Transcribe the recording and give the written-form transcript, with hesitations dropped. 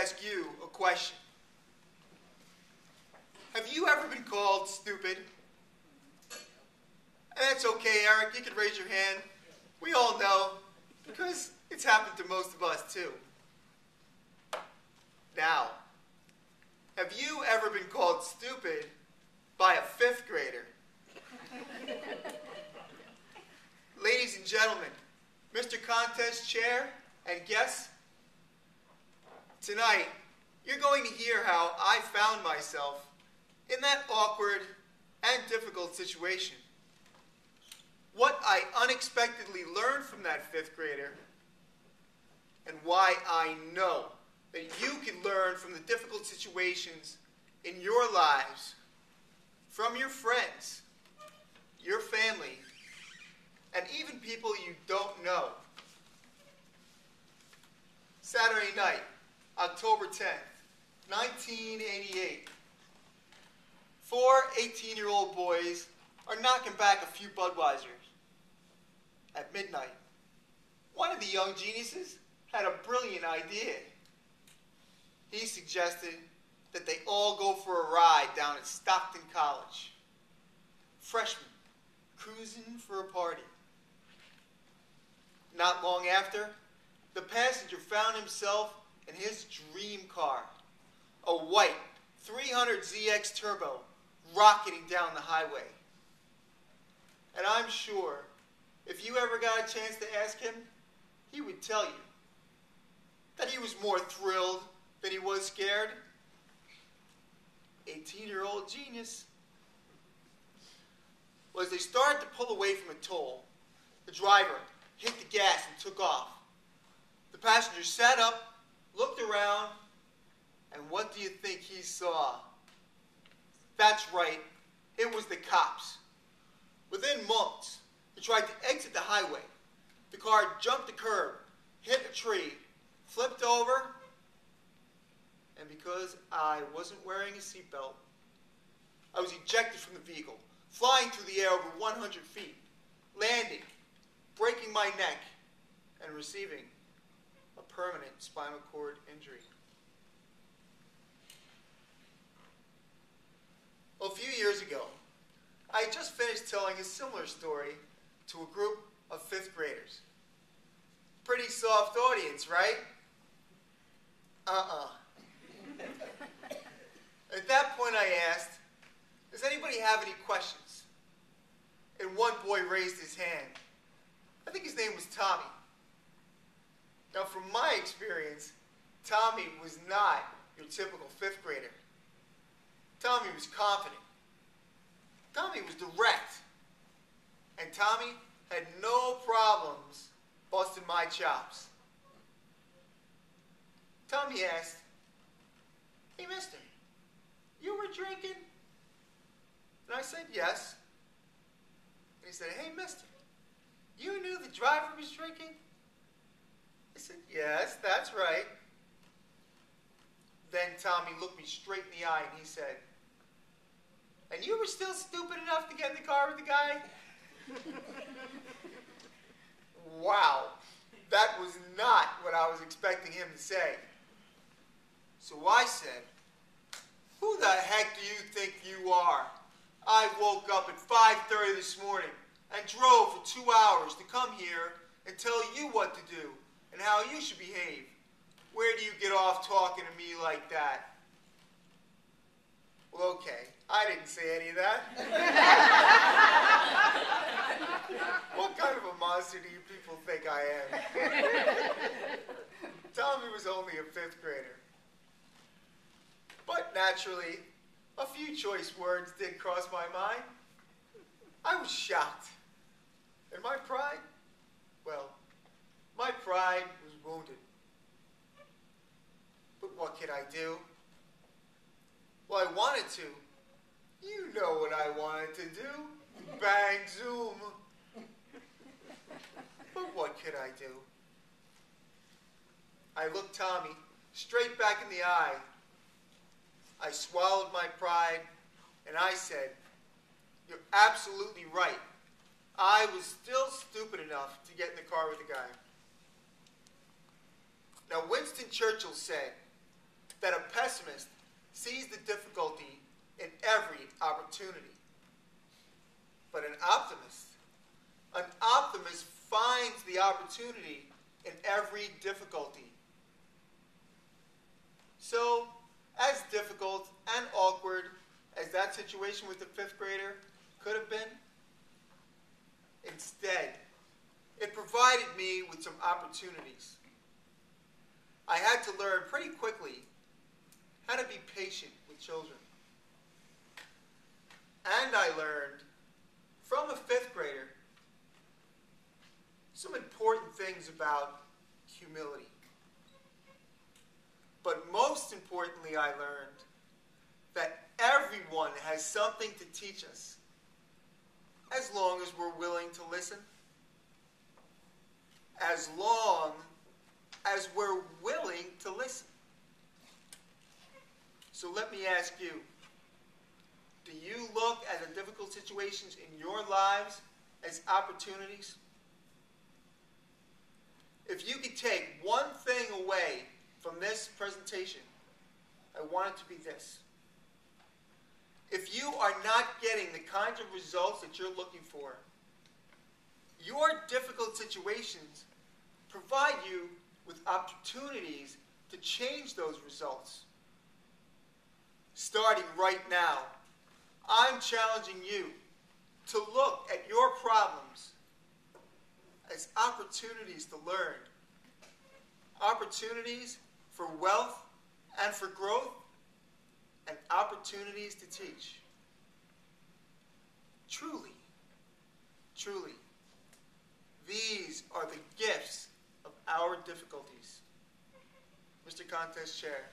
ask you a question. Have you ever been called stupid? And that's okay, Eric. You can raise your hand. We all know, because it's happened to most of us, too. Now, have you ever been called stupid by a fifth grader? Ladies and gentlemen, Mr. Contest Chair and guests, tonight you're going to hear how I found myself in that awkward and difficult situation. What I unexpectedly learned from that fifth grader, and why I know that you can learn from the difficult situations in your lives, from your friends, your family, and even people you don't know. Saturday night, October 10th, 1988. 4 18-year-old boys are knocking back a few Budweisers. At midnight, one of the young geniuses had a brilliant idea. He suggested that they all go for a ride down at Stockton College. Freshmen cruising for a party. Not long after, the passenger found himself in his dream car, a white 300ZX Turbo rocketing down the highway. And I'm sure if you ever got a chance to ask him, he would tell you that he was more thrilled than he was scared. 18-year-old genius. Well, as they started to pull away from a toll, the driver hit the gas and took off. The passenger sat up, looked around, and what do you think he saw? That's right, it was the cops. Within moments, he tried to exit the highway. The car jumped the curb, hit a tree, flipped over, and because I wasn't wearing a seatbelt, I was ejected from the vehicle, flying through the air over 100 feet, landing, breaking my neck, and receiving a permanent spinal cord injury. Well, a few years ago, I had just finished telling a similar story to a group of fifth graders. Pretty soft audience, right? At that point I asked, does anybody have any questions? And one boy raised his hand. I think his name was Tommy. Now from my experience, Tommy was not your typical fifth grader. Tommy was confident. Tommy was direct. And Tommy had no problems busting my chops. Tommy asked, "Hey, mister, you were drinking?" And I said, "Yes." And he said, "Hey, mister, you knew the driver was drinking?" I said, "Yes, that's right." Then Tommy looked me straight in the eye and he said, "And you were still stupid enough to get in the car with the guy?" Wow, that was not what I was expecting him to say. So I said, "Who the heck do you think you are? I woke up at 5:30 this morning and drove for 2 hours to come here and tell you what to do and how you should behave. Where do you get off talking to me like that?" Well, okay, I didn't say any of that. What kind of a monster do you people think I am? Tommy was only a fifth grader. But naturally, a few choice words did cross my mind. I was shocked. And my pride? Well, my pride was wounded. But what could I do? Well, I wanted to. You know what I wanted to do. Bang, zoom. But what could I do? I looked Tommy straight back in the eye. I swallowed my pride, and I said, "You're absolutely right. I was still stupid enough to get in the car with the guy." Now, Winston Churchill said, that a pessimist sees the difficulty in every opportunity. But an optimist finds the opportunity in every difficulty. So, as difficult and awkward as that situation with the fifth grader could have been, instead, it provided me with some opportunities. I had to learn pretty quickly how to be patient with children. And I learned from a fifth grader some important things about humility. But most importantly, I learned that everyone has something to teach us, as long as we're willing to listen, as long as we're willing to listen. So let me ask you, do you look at the difficult situations in your lives as opportunities? If you could take one thing away from this presentation, I want it to be this. If you are not getting the kinds of results that you're looking for, your difficult situations provide you with opportunities to change those results. Starting right now, I'm challenging you to look at your problems as opportunities to learn, opportunities for wealth and for growth, and opportunities to teach. Truly, these are the gifts of our difficulties. Mr. Contest Chair.